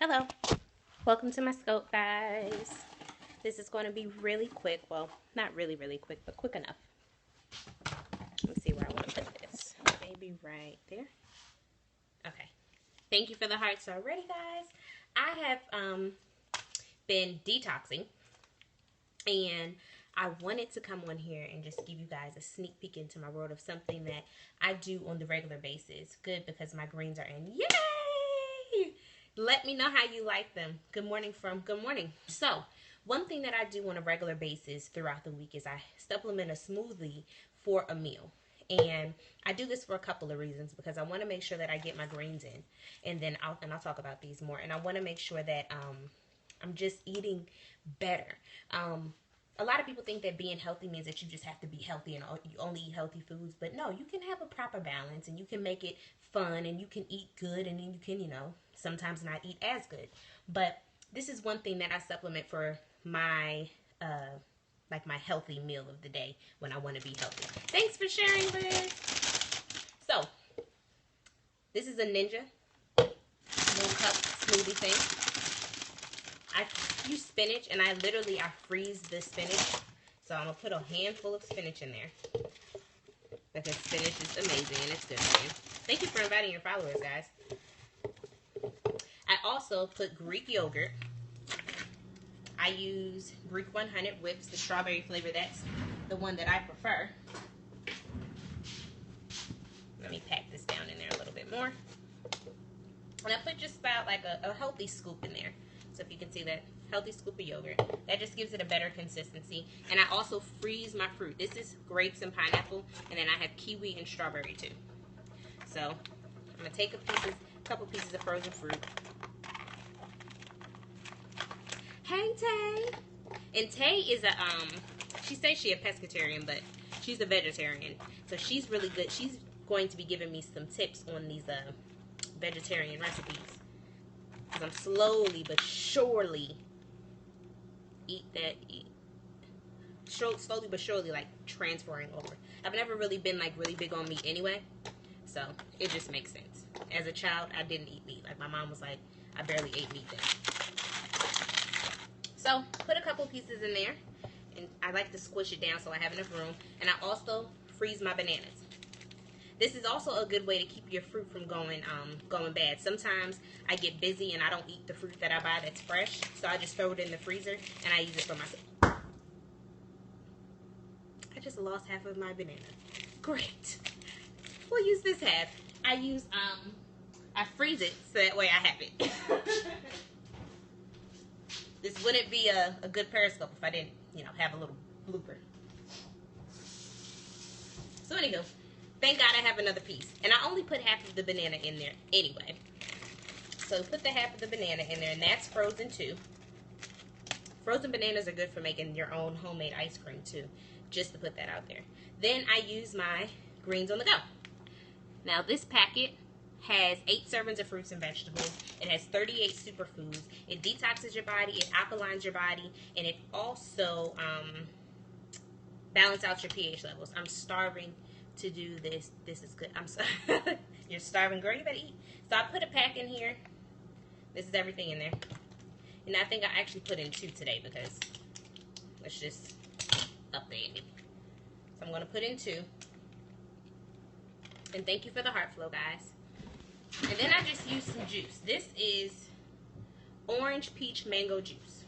Hello, welcome to my scope, guys. This is going to be really quick. Well, not really quick, but quick enough. Let me see where I want to put this. Maybe right there. Okay. Thank you for the hearts already, guys. I have been detoxing, and I wanted to come on here and just give you guys a sneak peek into my world of something that I do on the regular basis. Good, because my greens are in. Yay! Let me know how you like them. Good morning from Good Morning. So, one thing that I do on a regular basis throughout the week is I supplement a smoothie for a meal. And I do this for a couple of reasons, because I want to make sure that I get my greens in. And then I'll talk about these more. And I want to make sure that I'm just eating better. A lot of people think that being healthy means that you just have to be healthy and you only eat healthy foods. But no, you can have a proper balance, and you can make it fun, and you can eat good, and then you can, sometimes not eat as good. But this is one thing that I supplement for my, my healthy meal of the day when I want to be healthy. Thanks for sharing, Liz. So, this is a Ninja little cup smoothie thing. I use spinach, and I freeze the spinach. So I'm going to put a handful of spinach in there, because spinach is amazing and it's good for you. Thank you for inviting your followers, guys. I also put Greek yogurt. I use Greek 100 whips, the strawberry flavor. That's the one that I prefer. Let me pack this down in there a little bit more. And I put just about like a healthy scoop in there. So if you can see that, healthy scoop of yogurt. That just gives it a better consistency. And I also freeze my fruit. This is grapes and pineapple. And then I have kiwi and strawberry too. So I'm going to take a couple pieces of frozen fruit. Hey, Tay. And Tay is she says she's a pescatarian, but she's a vegetarian. So she's really good. She's going to be giving me some tips on these vegetarian recipes. Because I'm slowly but surely slowly but surely like transferring over. I've never really been like really big on meat anyway. So it just makes sense. As a child, I didn't eat meat. Like my mom was like, I barely ate meat then. So put a couple pieces in there. And I like to squish it down so I have enough room. And I also freeze my bananas. This is also a good way to keep your fruit from going bad. Sometimes I get busy and I don't eat the fruit that I buy that's fresh. So I just throw it in the freezer and I use it for myself. I just lost half of my banana. Great. We'll use this half. I freeze it so that way I have it. This wouldn't be a good Periscope if I didn't, have a little blooper. So anywho, thank God I have another piece. And I only put half of the banana in there anyway. So put the half of the banana in there, and that's frozen too. Frozen bananas are good for making your own homemade ice cream too, just to put that out there. Then I use my greens on the go. Now this packet has 8 servings of fruits and vegetables. It has 38 superfoods. It detoxes your body, it alkalines your body, and it also balances out your pH levels. I'm starving to do this. This is good. I'm sorry. You're starving, girl. You better eat. So I put a pack in here. This is everything in there. And I think I actually put in 2 today because let's just up the ante. So I'm going to put in 2. And thank you for the heart flow, guys. And then I just use some juice. This is orange peach mango juice.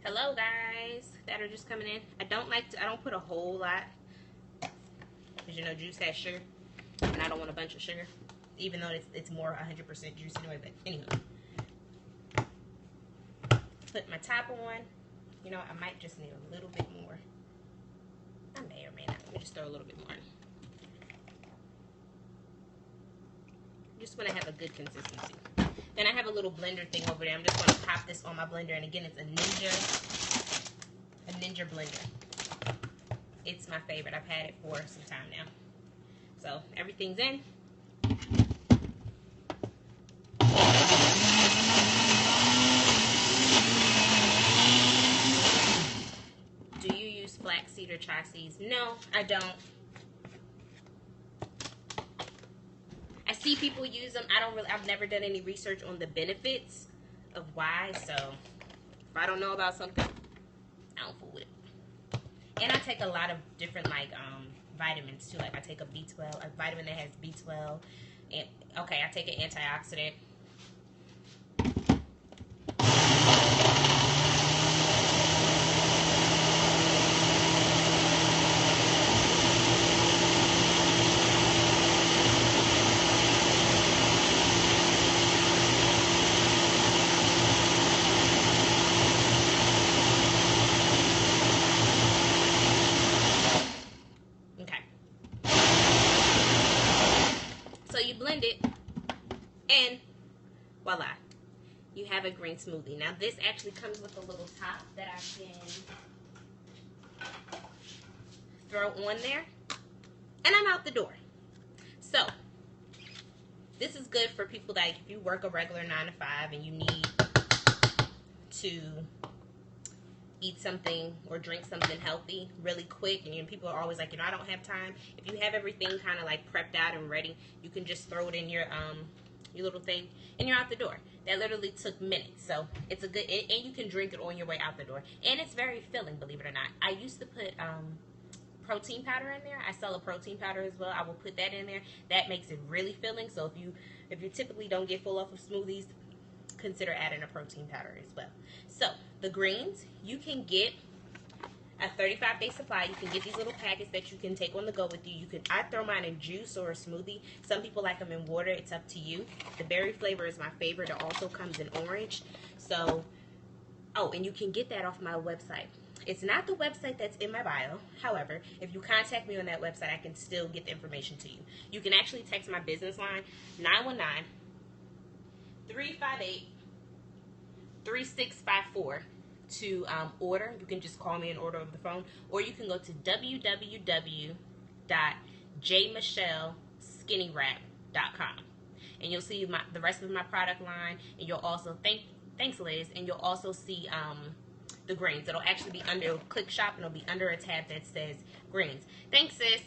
Hello, guys that are just coming in. I don't put a whole lot. Because juice has sugar, and I don't want a bunch of sugar, even though it's more 100% juice anyway. But anyway, put my top on. I might just need a little bit more. I may or may not. Let me just throw a little bit more in. Just when I have a good consistency. Then I have a little blender thing over there. I'm just going to pop this on my blender, and again, it's a Ninja blender. It's my favorite. I've had it for some time now. So everything's in. Do you use flaxseed or chia seeds? No, I don't. I see people use them. I've never done any research on the benefits of why. So if I don't know about something, I don't fool with it. And I take a lot of different like vitamins too. Like I take a vitamin that has B12, and okay, I take an antioxidant. So you blend it, and voila, you have a green smoothie. Now this actually comes with a little top that I can throw on there, and I'm out the door. So this is good for people that if you work a regular 9 to 5 and you need to eat something or drink something healthy really quick, and people are always like, I don't have time. If you have everything kind of like prepped out and ready, you can just throw it in your little thing and you're out the door. That literally took minutes. So it's a good, and you can drink it on your way out the door, and it's very filling, believe it or not. I used to put protein powder in there. I sell a protein powder as well. I will put that in there. That makes it really filling. So if you typically don't get full off of smoothies, consider adding a protein powder as well. So the greens, you can get a 35-day supply. You can get these little packets that you can take on the go with you. I throw mine in juice or a smoothie. Some people like them in water. It's up to you. The berry flavor is my favorite. It also comes in orange. So, oh, and you can get that off my website. It's not the website that's in my bio. However, if you contact me on that website, I can still get the information to you. You can actually text my business line, 919-358-3654 to order. You can just call me and order over the phone, or you can go to www.JenniferMichelleSkinnyWrap.com, and you'll see the rest of my product line, and you'll also thanks Liz, and you'll also see the greens. It'll actually be under click shop, and it'll be under a tab that says greens. Thanks, sis.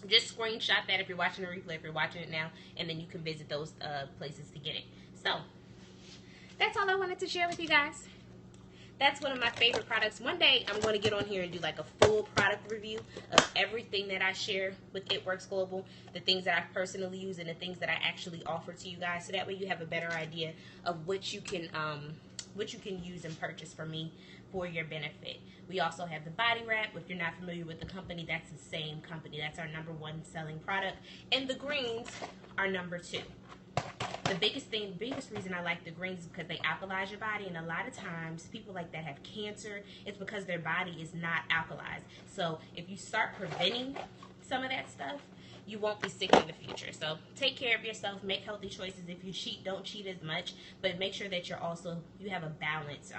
Just screenshot that if you're watching the replay, if you're watching it now, and then you can visit those places to get it. So that's all I wanted to share with you guys. That's one of my favorite products. One day I'm going to get on here and do like a full product review of everything that I share with It Works Global, the things that I personally use and the things that I actually offer to you guys, so that way you have a better idea of what you can use and purchase from me for your benefit. We also have the body wrap. If you're not familiar with the company, that's the same company. That's our #1 selling product. And the greens are #2. The biggest reason I like the greens is because they alkalize your body, and a lot of times people like that have cancer. It's because their body is not alkalized. So if you start preventing some of that stuff, you won't be sick in the future. So take care of yourself, make healthy choices. If you cheat, don't cheat as much, but make sure that you have a balance.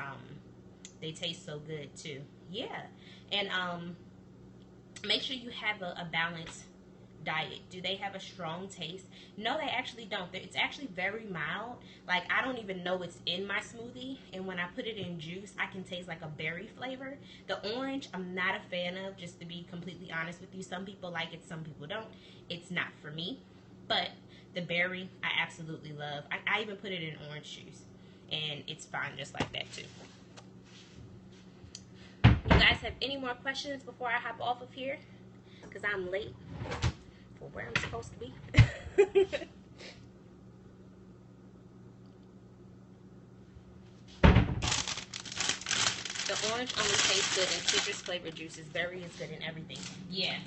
They taste so good too. Yeah. And make sure you have a balanced diet. Do they have a strong taste? No, they actually don't. It's actually very mild. Like, I don't even know it's in my smoothie, and when I put it in juice, I can taste like a berry flavor. The orange, I'm not a fan of, just to be completely honest with you. Some people like it, some people don't. It's not for me. But the berry, I absolutely love. I even put it in orange juice, and it's fine just like that too. You guys have any more questions before I hop off of here? Because I'm late for where I'm supposed to be. The orange only tastes good in citrus flavored juices. Berry is good in everything. Yeah,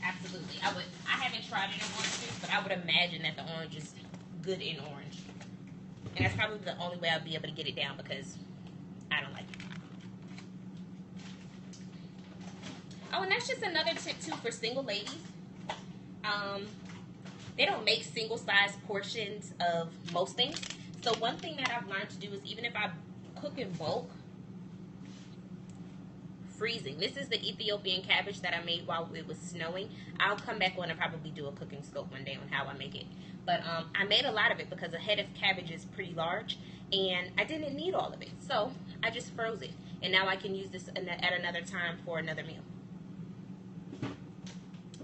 absolutely. I haven't tried it in orange juice, but I would imagine that the orange is good in orange. And that's probably the only way I'll be able to get it down, because I don't like it. Oh, and that's just another tip too for single ladies. They don't make single size portions of most things. So one thing that I've learned to do is, even if I cook in bulk, freezing. This is the Ethiopian cabbage that I made while it was snowing. I'll come back on and probably do a cooking scope one day on how I make it. But I made a lot of it because a head of cabbage is pretty large, and I didn't need all of it. So I just froze it. And now I can use this at another time for another meal.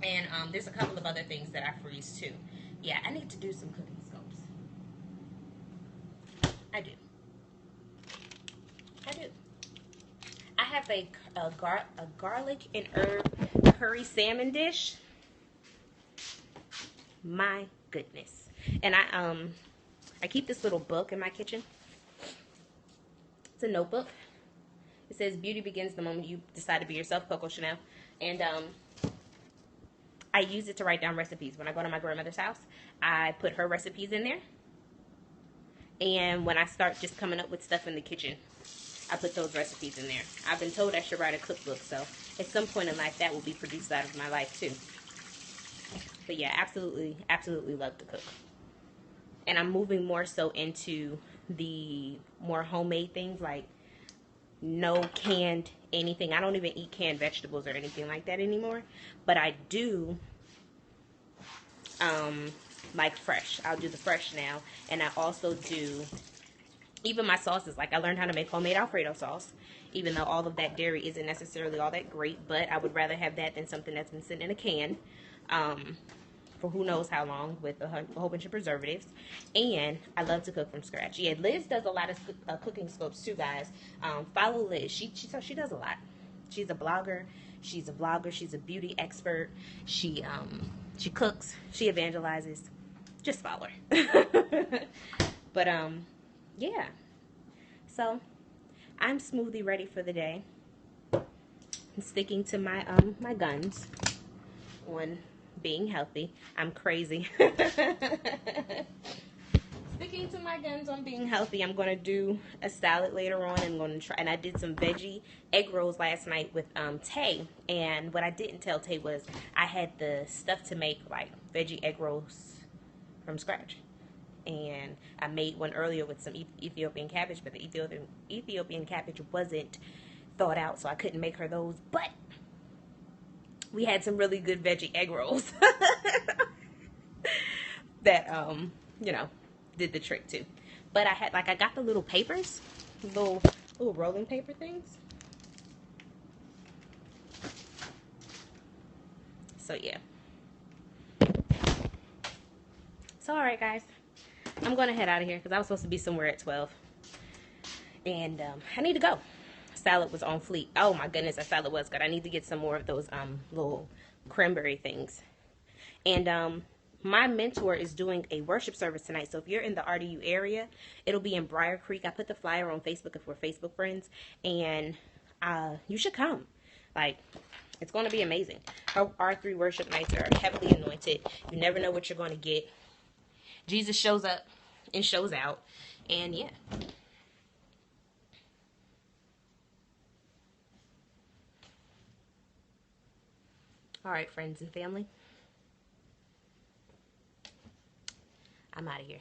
And there's a couple of other things that I freeze too. Yeah, I need to do some cooking scopes. I do. have a garlic and herb curry salmon dish. My goodness. And I keep this little book in my kitchen. It's a notebook. It says beauty begins the moment you decide to be yourself, Coco Chanel. And I use it to write down recipes. When I go to my grandmother's house, I put her recipes in there. And when I start just coming up with stuff in the kitchen, I put those recipes in there. I've been told I should write a cookbook, so at some point in life that will be produced out of my life too. But yeah, absolutely, absolutely love to cook. And I'm moving more so into the more homemade things, like no canned anything. I don't even eat canned vegetables or anything like that anymore. But I do like fresh. I'll do the fresh now. And I also do even my sauces. Like I learned how to make homemade Alfredo sauce, even though all of that dairy isn't necessarily all that great, but I would rather have that than something that's been sitting in a can for who knows how long with a whole bunch of preservatives. And I love to cook from scratch. Yeah, Liz does a lot of cooking scopes too, guys. Follow Liz. She does a lot. She's a blogger. She's a vlogger. She's a beauty expert. She cooks. She evangelizes. Just follow her. But yeah. So I'm smoothly ready for the day. I'm sticking to my my guns on being healthy. I'm crazy. Sticking to my guns on being healthy. I'm going to do a salad later on. I'm going to try, and I did some veggie egg rolls last night with Tay. And what I didn't tell Tay was I had the stuff to make like veggie egg rolls from scratch. And I made one earlier with some Ethiopian cabbage, but the Ethiopian cabbage wasn't thawed out, so I couldn't make her those. But we had some really good veggie egg rolls that you know, did the trick too. But I got the little papers, little rolling paper things. So yeah. So alright guys, I'm gonna head out of here because I was supposed to be somewhere at 12. And I need to go. Salad was on fleek. Oh my goodness, that salad was good. I need to get some more of those little cranberry things. And my mentor is doing a worship service tonight. So if you're in the RDU area, it'll be in Briar Creek. I put the flyer on Facebook if we're Facebook friends. And you should come. Like, it's going to be amazing. Our 3 worship nights are heavily anointed. You never know what you're going to get. Jesus shows up and shows out. And yeah. All right, friends and family. I'm out of here.